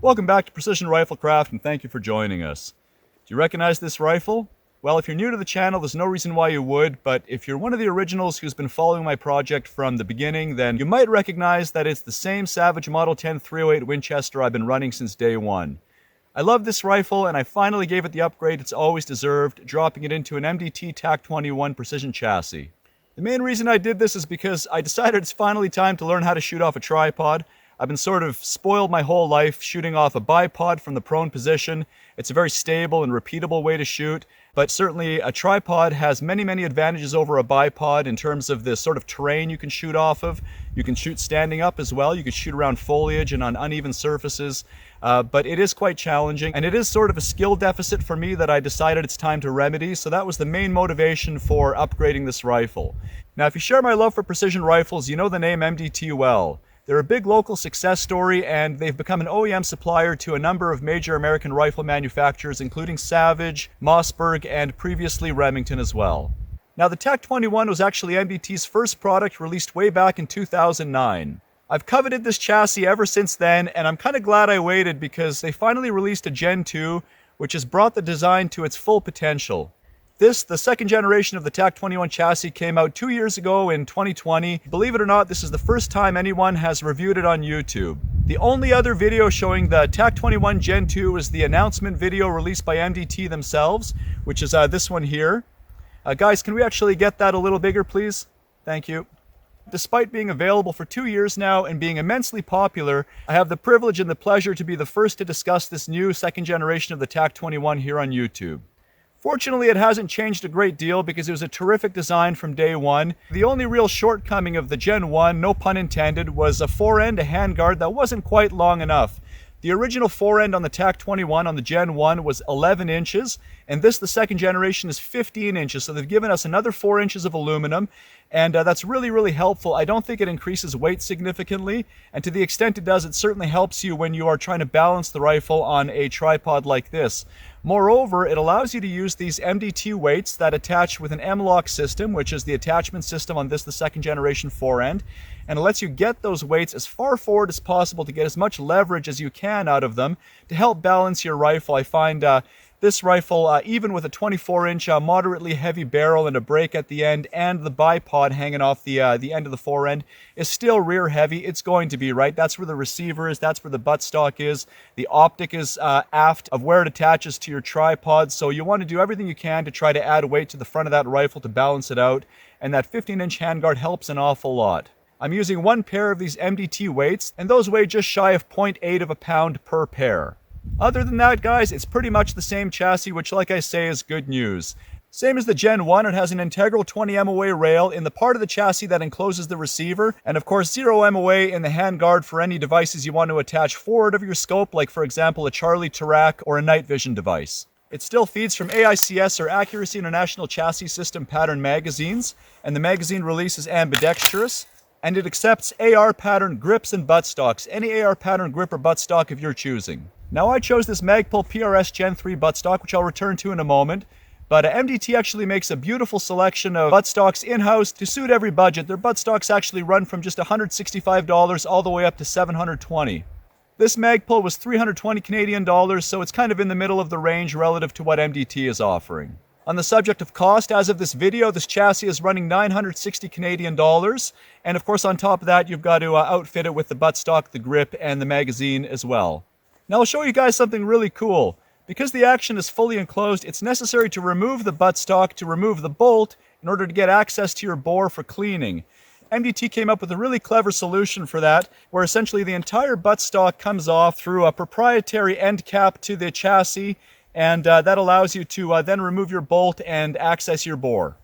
Welcome back to Precision Rifle Craft, and thank you for joining us. Do you recognize this rifle? Well, if you're new to the channel, there's no reason why you would, but if you're one of the originals who's been following my project from the beginning, then you might recognize that it's the same Savage Model 10 308 Winchester I've been running since day one. I love this rifle, and I finally gave it the upgrade it's always deserved, dropping it into an MDT TAC21 precision chassis. The main reason I did this is because I decided it's finally time to learn how to shoot off a tripod. I've been sort of spoiled my whole life shooting off a bipod from the prone position. It's a very stable and repeatable way to shoot, but certainly a tripod has many advantages over a bipod in terms of the sort of terrain you can shoot off of. You can shoot standing up as well. You can shoot around foliage and on uneven surfaces, but it is quite challenging, and it is sort of a skill deficit for me that I decided it's time to remedy, so that was the main motivation for upgrading this rifle. Now, if you share my love for precision rifles, you know the name MDT well. They're a big local success story, and they've become an OEM supplier to a number of major American rifle manufacturers, including Savage, Mossberg, and previously Remington as well. Now, the TAC21 was actually MDT's first product, released way back in 2009. I've coveted this chassis ever since then, and I'm kind of glad I waited because they finally released a Gen 2, which has brought the design to its full potential. This, the second generation of the TAC21 chassis, came out 2 years ago in 2020. Believe it or not, this is the first time anyone has reviewed it on YouTube. The only other video showing the TAC21 Gen 2 is the announcement video released by MDT themselves, which is this one here. Guys, can we actually get that a little bigger, please? Thank you. Despite being available for 2 years now and being immensely popular, I have the privilege and the pleasure to be the first to discuss this new second generation of the TAC21 here on YouTube. Fortunately, it hasn't changed a great deal because it was a terrific design from day one. The only real shortcoming of the Gen 1, no pun intended, was a forend, a handguard that wasn't quite long enough. The original forend on the TAC21 on the Gen 1 was 11 inches, and this, the second generation, is 15 inches, so they've given us another 4 inches of aluminum, and that's really helpful. I don't think it increases weight significantly, and to the extent it does, it certainly helps you when you are trying to balance the rifle on a tripod like this. Moreover, it allows you to use these MDT weights that attach with an M-LOK system, which is the attachment system on this, the second generation forend, and it lets you get those weights as far forward as possible to get as much leverage as you can out of them to help balance your rifle. I find this rifle, even with a 24-inch moderately heavy barrel and a brake at the end and the bipod hanging off the end of the forend, is still rear heavy. It's going to be, right? That's where the receiver is. That's where the buttstock is. The optic is aft of where it attaches to your tripod. So you want to do everything you can to try to add weight to the front of that rifle to balance it out. And that 15-inch handguard helps an awful lot. I'm using one pair of these MDT weights, and those weigh just shy of 0.8 of a pound per pair. Other than that, guys, it's pretty much the same chassis, which, like I say, is good news. Same as the Gen 1, it has an integral 20 MOA rail in the part of the chassis that encloses the receiver, and of course 0 MOA in the handguard for any devices you want to attach forward of your scope, like for example a Charlie TRAC or a night vision device. It still feeds from AICS or Accuracy International Chassis System pattern magazines, and the magazine release is ambidextrous, and it accepts AR pattern grips and buttstocks, any AR pattern grip or buttstock of your choosing. Now, I chose this Magpul PRS Gen 3 buttstock, which I'll return to in a moment, but MDT actually makes a beautiful selection of buttstocks in-house to suit every budget. Their buttstocks actually run from just $165 all the way up to $720. This Magpul was $320 Canadian dollars, so it's kind of in the middle of the range relative to what MDT is offering. On the subject of cost, as of this video, this chassis is running $960 Canadian dollars, and of course on top of that you've got to outfit it with the buttstock, the grip, and the magazine as well. Now I'll show you guys something really cool. Because the action is fully enclosed, it's necessary to remove the buttstock to remove the bolt in order to get access to your bore for cleaning. MDT came up with a really clever solution for that, where essentially the entire buttstock comes off through a proprietary end cap to the chassis, and that allows you to then remove your bolt and access your bore.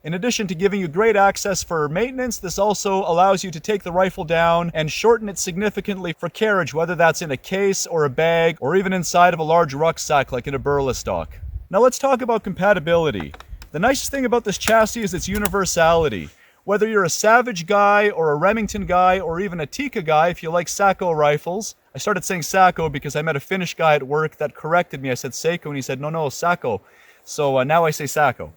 In addition to giving you great access for maintenance, this also allows you to take the rifle down and shorten it significantly for carriage, whether that's in a case or a bag or even inside of a large rucksack like in a Burlastock. Now let's talk about compatibility. The nicest thing about this chassis is its universality. Whether you're a Savage guy or a Remington guy or even a Tikka guy if you like Sako rifles. I started saying Sako because I met a Finnish guy at work that corrected me. I said Seiko and he said no, Sako. So now I say Sako.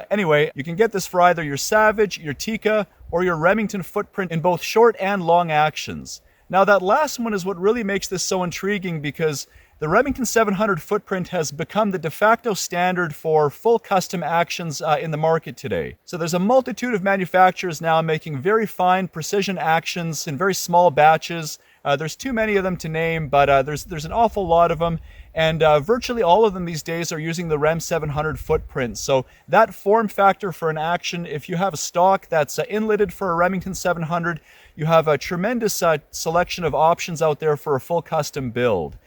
Anyway, you can get this for either your Savage, your Tikka, or your Remington footprint in both short and long actions. Now that last one is what really makes this so intriguing, because the Remington 700 footprint has become the de facto standard for full custom actions in the market today. So there's a multitude of manufacturers now making very fine precision actions in very small batches. There's too many of them to name, but there's an awful lot of them. And virtually all of them these days are using the REM 700 footprint. So that form factor for an action, if you have a stock that's inletted for a Remington 700, you have a tremendous selection of options out there for a full custom build.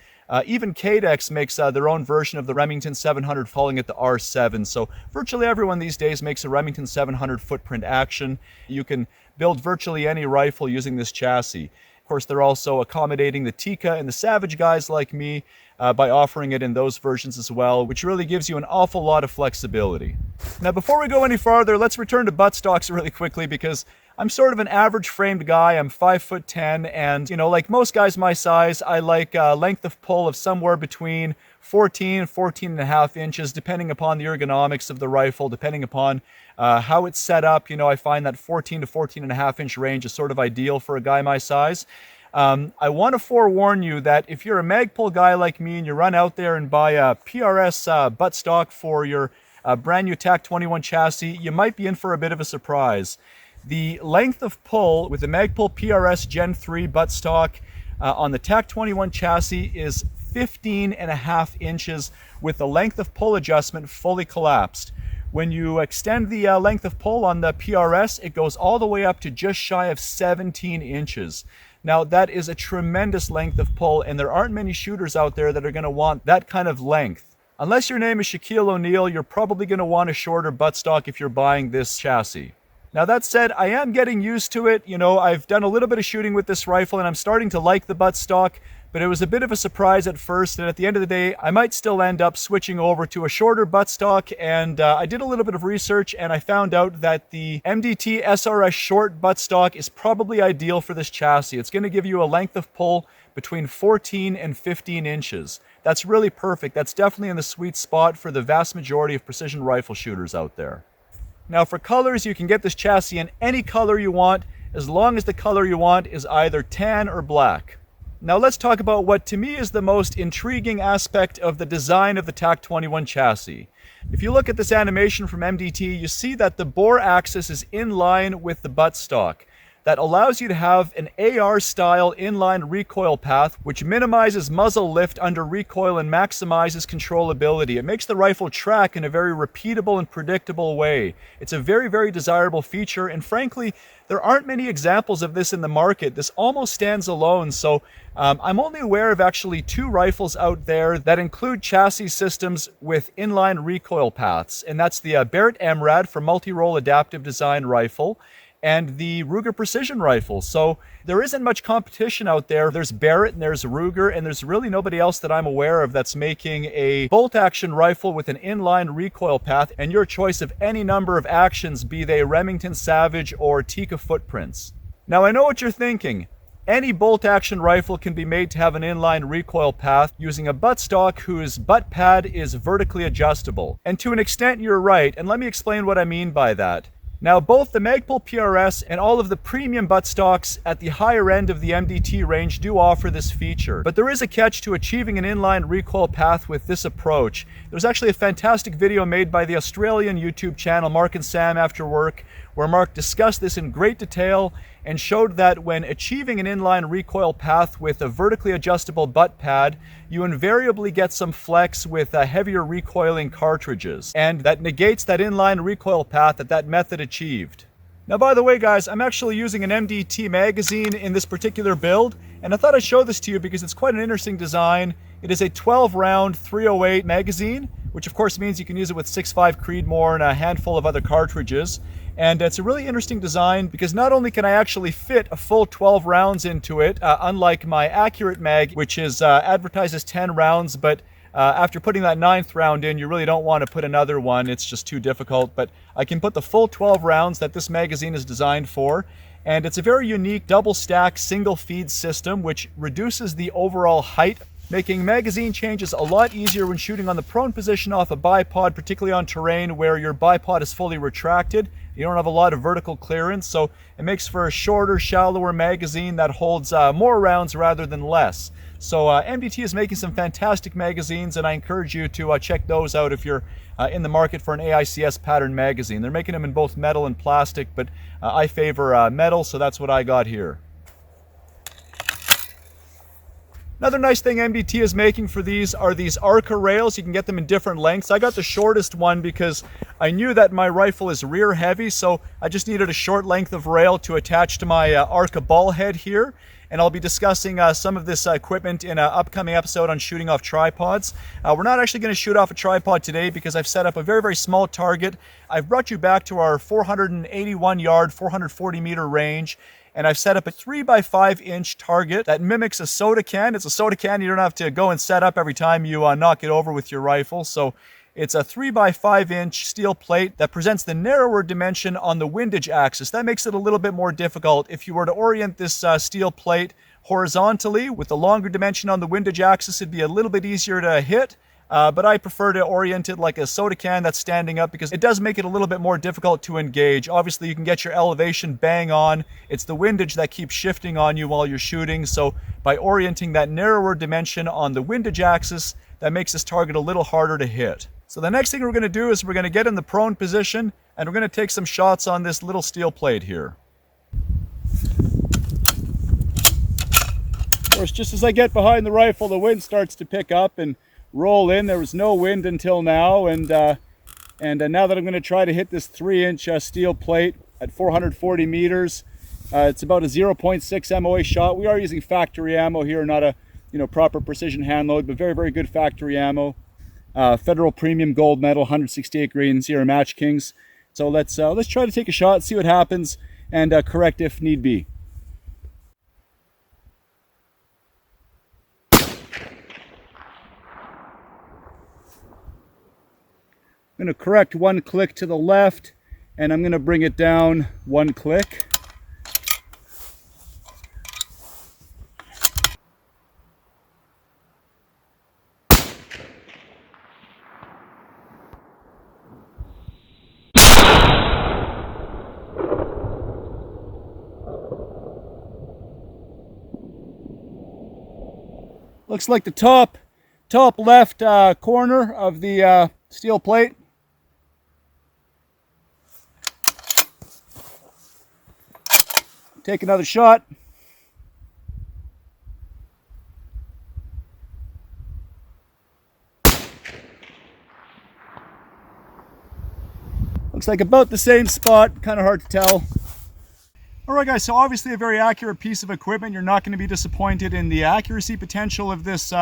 Even Cadex makes their own version of the Remington 700, calling it the R7. So virtually everyone these days makes a Remington 700 footprint action. You can build virtually any rifle using this chassis. Of course, they're also accommodating the Tikka and the Savage guys like me by offering it in those versions as well, which really gives you an awful lot of flexibility. Now, before we go any farther, let's return to buttstocks really quickly, because I'm sort of an average framed guy. I'm 5'10", and like most guys my size, I like length of pull of somewhere between 14 and a half inches, depending upon the ergonomics of the rifle, depending upon how it's set up. I find that 14 to 14 and a half inch range is sort of ideal for a guy my size. I want to forewarn you that if you're a mag pull guy like me and you run out there and buy a PRS buttstock for your brand new TAC21 chassis, you might be in for a bit of a surprise. The length of pull with the Magpul PRS Gen 3 buttstock on the TAC21 chassis is 15 and a half inches with the length of pull adjustment fully collapsed. When you extend the length of pull on the PRS, it goes all the way up to just shy of 17 inches. Now, that is a tremendous length of pull, and there aren't many shooters out there that are going to want that kind of length. Unless your name is Shaquille O'Neal, you're probably going to want a shorter buttstock if you're buying this chassis. Now, that said, I am getting used to it. I've done a little bit of shooting with this rifle, and I'm starting to like the buttstock, but it was a bit of a surprise at first, and at the end of the day, I might still end up switching over to a shorter buttstock. And I did a little bit of research, and I found out that the MDT SRS short buttstock is probably ideal for this chassis. It's going to give you a length of pull between 14 and 15 inches. That's really perfect. That's definitely in the sweet spot for the vast majority of precision rifle shooters out there. Now, for colors, you can get this chassis in any color you want, as long as the color you want is either tan or black. Now, let's talk about what to me is the most intriguing aspect of the design of the TAC21 chassis. If you look at this animation from MDT, you see that the bore axis is in line with the buttstock. That allows you to have an AR-style inline recoil path, which minimizes muzzle lift under recoil and maximizes controllability. It makes the rifle track in a very repeatable and predictable way. It's a very, very desirable feature, and frankly, there aren't many examples of this in the market. This almost stands alone, so I'm only aware of actually 2 rifles out there that include chassis systems with inline recoil paths, and that's the Barrett MRAD for multi-role adaptive design rifle, and the Ruger Precision rifle. So there isn't much competition out there. There's Barrett and there's Ruger, and there's really nobody else that I'm aware of that's making a bolt-action rifle with an inline recoil path and your choice of any number of actions, be they Remington Savage or Tikka footprints. Now, I know what you're thinking. Any bolt-action rifle can be made to have an inline recoil path using a buttstock whose butt pad is vertically adjustable. And to an extent, you're right, and let me explain what I mean by that. Now, both the Magpul PRS and all of the premium buttstocks at the higher end of the MDT range do offer this feature. But there is a catch to achieving an inline recoil path with this approach. There's actually a fantastic video made by the Australian YouTube channel Mark and Sam After Work, where Mark discussed this in great detail and showed that when achieving an inline recoil path with a vertically adjustable butt pad, you invariably get some flex with heavier recoiling cartridges, and that negates that inline recoil path that method achieved. Now, by the way, guys, I'm actually using an MDT Magazine in this particular build, and I thought I'd show this to you because it's quite an interesting design. It is a 12-round 308 magazine, which of course means you can use it with 6.5 Creedmoor and a handful of other cartridges. And it's a really interesting design because not only can I actually fit a full 12 rounds into it, unlike my Accurate mag, which is advertised as 10 rounds, but after putting that 9th round in, you really don't want to put another one. It's just too difficult. But I can put the full 12 rounds that this magazine is designed for. And it's a very unique double-stack single feed system, which reduces the overall height making magazine changes a lot easier when shooting on the prone position off a bipod, particularly on terrain where your bipod is fully retracted. You don't have a lot of vertical clearance, so it makes for a shorter, shallower magazine that holds more rounds rather than less. So MDT is making some fantastic magazines, and I encourage you to check those out if you're in the market for an AICS-pattern magazine. They're making them in both metal and plastic, but I favor metal, so that's what I got here. Another nice thing MDT is making for these are these ARCA rails. You can get them in different lengths. I got the shortest one because I knew that my rifle is rear heavy, so I just needed a short length of rail to attach to my ARCA ball head here. And I'll be discussing some of this equipment in an upcoming episode on shooting off tripods. We're not actually going to shoot off a tripod today because I've set up a very, very small target. I've brought you back to our 481 yard, 440 meter range. And I've set up a 3x5 inch target that mimics a soda can. It's a soda can you don't have to go and set up every time you knock it over with your rifle. So it's a 3x5 inch steel plate that presents the narrower dimension on the windage axis. That makes it a little bit more difficult. If you were to orient this steel plate horizontally with the longer dimension on the windage axis, it'd be a little bit easier to hit. But I prefer to orient it like a soda can that's standing up because it does make it a little bit more difficult to engage. Obviously, you can get your elevation bang on. It's the windage that keeps shifting on you while you're shooting. So by orienting that narrower dimension on the windage axis, that makes this target a little harder to hit. So the next thing we're going to do is we're going to get in the prone position and we're going to take some shots on this little steel plate here. Of course, just as I get behind the rifle, the wind starts to pick up and roll in. There was no wind until now, and now that I'm going to try to hit this 3-inch steel plate at 440 meters, it's about a 0.6 MOA shot. We are using factory ammo here, not a proper precision hand load, but very, very good factory ammo. Federal premium gold medal, 168 grain Sierra Match Kings. So let's try to take a shot, see what happens, and correct if need be. I'm going to correct one click to the left, and I'm going to bring it down one click. Looks like the top left corner of the steel plate. Take another shot. Looks like about the same spot, kind of hard to tell. Alright guys, so obviously a very accurate piece of equipment. You're not going to be disappointed in the accuracy potential of this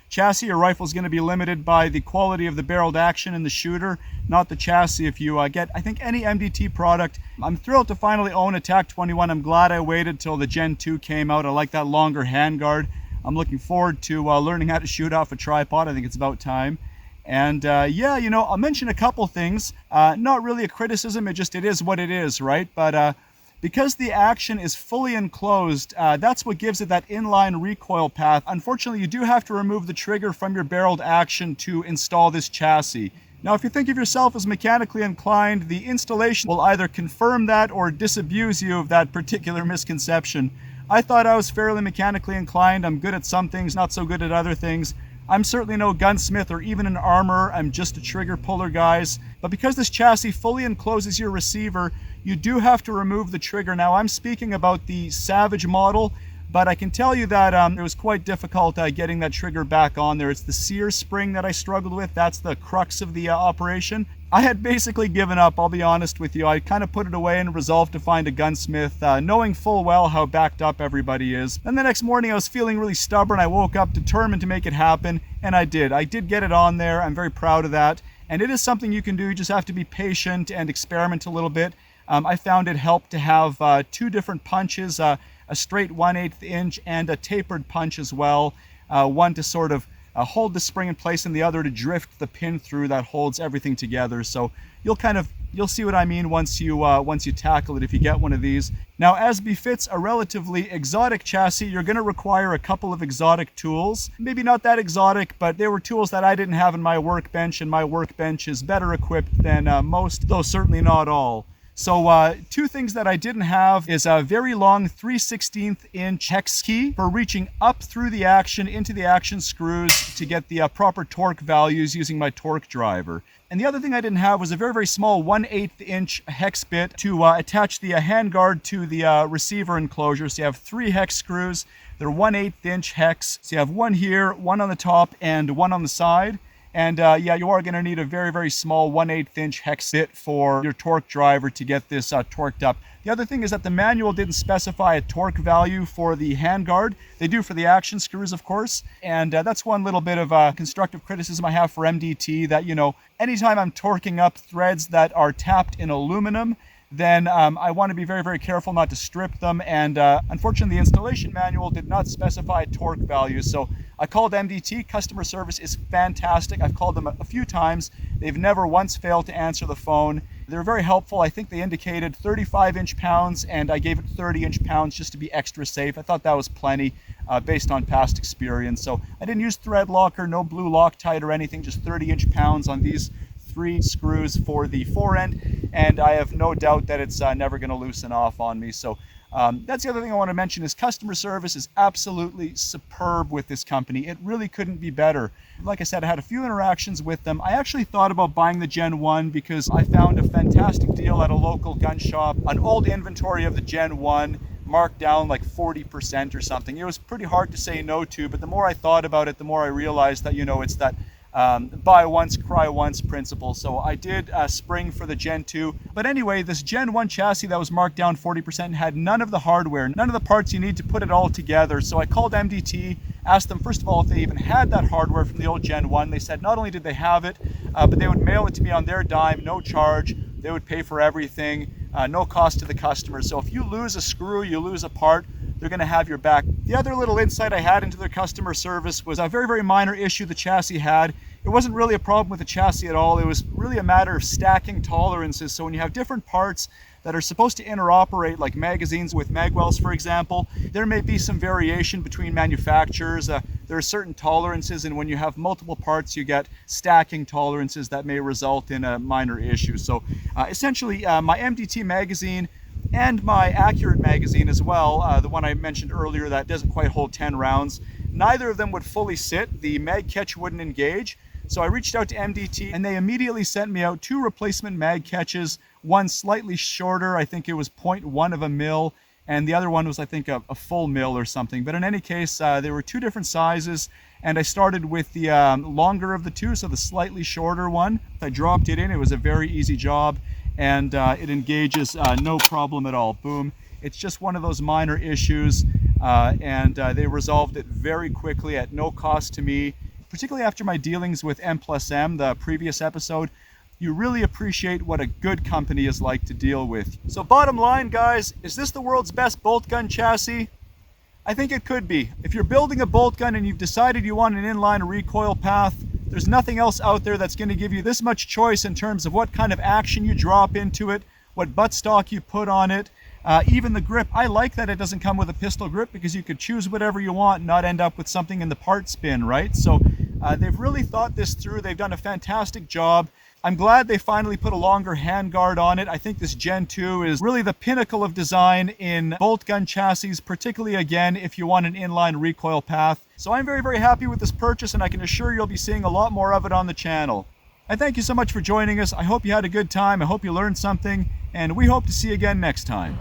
chassis. Your rifle is going to be limited by the quality of the barreled action in the shooter, not the chassis. If you get, I think, any MDT product, I'm thrilled to finally own a TAC21. I'm glad I waited till the Gen 2 came out. I like that longer handguard. I'm looking forward to learning how to shoot off a tripod. I think it's about time. And yeah, I'll mention a couple things. Not really a criticism, it is what it is, right? But because the action is fully enclosed, that's what gives it that inline recoil path. Unfortunately, you do have to remove the trigger from your barreled action to install this chassis. Now, if you think of yourself as mechanically inclined, the installation will either confirm that or disabuse you of that particular misconception. I thought I was fairly mechanically inclined. I'm good at some things, not so good at other things. I'm certainly no gunsmith or even an armorer. I'm just a trigger puller, guys. But because this chassis fully encloses your receiver, you do have to remove the trigger. Now, I'm speaking about the Savage model, but I can tell you that it was quite difficult getting that trigger back on there. It's the sear spring that I struggled with. That's the crux of the operation. I had basically given up, I'll be honest with you. I kind of put it away and resolved to find a gunsmith, knowing full well how backed up everybody is. And the next morning I was feeling really stubborn. I woke up determined to make it happen, and I did. I did get it on there. I'm very proud of that. And it is something you can do. You just have to be patient and experiment a little bit. I found it helped to have two different punches, a straight 1/8 inch and a tapered punch as well. One to sort of hold the spring in place and the other to drift the pin through that holds everything together. So you'll kind of, you'll see what I mean once you tackle it if you get one of these. Now, as befits a relatively exotic chassis, you're going to require a couple of exotic tools. Maybe not that exotic, but they were tools that I didn't have in my workbench, and my workbench is better equipped than most, though certainly not all. So two things that I didn't have is a very long 3/16 inch hex key for reaching up through the action into the action screws to get the proper torque values using my torque driver. And the other thing I didn't have was a very, very small 1/8 inch hex bit to attach the handguard to the receiver enclosure. So you have 3 hex screws. They're 1/8 inch hex. So you have one here, one on the top, and one on the side. And yeah, you are going to need a very, very small 1/8 inch hex bit for your torque driver to get this torqued up. The other thing is that the manual didn't specify a torque value for the handguard. They do for the action screws, of course. And that's one little bit of constructive criticism I have for MDT, that, you know, anytime I'm torquing up threads that are tapped in aluminum, then I want to be very, very careful not to strip them. And unfortunately, the installation manual did not specify a torque value. So I called MDT. Customer service is fantastic. I've called them a few times. They've never once failed to answer the phone. They're very helpful. I think they indicated 35 inch pounds, and I gave it 30 inch pounds just to be extra safe. I thought that was plenty based on past experience. So I didn't use thread locker, no blue Loctite or anything, just 30 inch pounds on these 3 screws for the forend, and I have no doubt that it's never going to loosen off on me. So that's the other thing I want to mention is customer service is absolutely superb with this company. It really couldn't be better. Like I said, I had a few interactions with them. I actually thought about buying the Gen 1 because I found a fantastic deal at a local gun shop, an old inventory of the Gen 1 marked down like 40% or something. It was pretty hard to say no to, but the more I thought about it, the more I realized that, you know, it's that buy once, cry once principle. So I did spring for the Gen 2. But anyway, this Gen 1 chassis that was marked down 40% had none of the hardware, none of the parts you need to put it all together. So I called MDT, asked them first of all if they even had that hardware from the old Gen 1. They said not only did they have it, but they would mail it to me on their dime, no charge. They would pay for everything, no cost to the customer. So if you lose a screw, you lose a part, they're going to have your back. The other little insight I had into their customer service was a very, very minor issue the chassis had. It wasn't really a problem with the chassis at all. It was really a matter of stacking tolerances. So when you have different parts that are supposed to interoperate, like magazines with magwells, for example, there may be some variation between manufacturers. There are certain tolerances, and when you have multiple parts, you get stacking tolerances that may result in a minor issue. So essentially, my MDT magazine and my Accurate magazine as well, the one I mentioned earlier that doesn't quite hold 10 rounds, neither of them would fully sit. The mag catch wouldn't engage. So I reached out to MDT, and they immediately sent me out 2 replacement mag catches, one slightly shorter, I think it was 0.1 of a mil, and the other one was, I think, a full mil or something. But in any case, there were 2 different sizes, and I started with the longer of the 2, so the slightly shorter one. I dropped it in. It was a very easy job, and it engages no problem at all. Boom. It's just one of those minor issues, and they resolved it very quickly at no cost to me. Particularly after my dealings with M+M, the previous episode, you really appreciate what a good company is like to deal with. So bottom line, guys, is this the world's best bolt gun chassis? I think it could be. If you're building a bolt gun and you've decided you want an inline recoil path, there's nothing else out there that's going to give you this much choice in terms of what kind of action you drop into it, what buttstock you put on it, even the grip. I like that it doesn't come with a pistol grip because you could choose whatever you want and not end up with something in the part spin, right? So they've really thought this through. They've done a fantastic job. I'm glad they finally put a longer handguard on it. I think this Gen 2 is really the pinnacle of design in bolt gun chassis, particularly, again, if you want an inline recoil path. So I'm very, very happy with this purchase, and I can assure you'll be seeing a lot more of it on the channel. I thank you so much for joining us. I hope you had a good time. I hope you learned something, and we hope to see you again next time.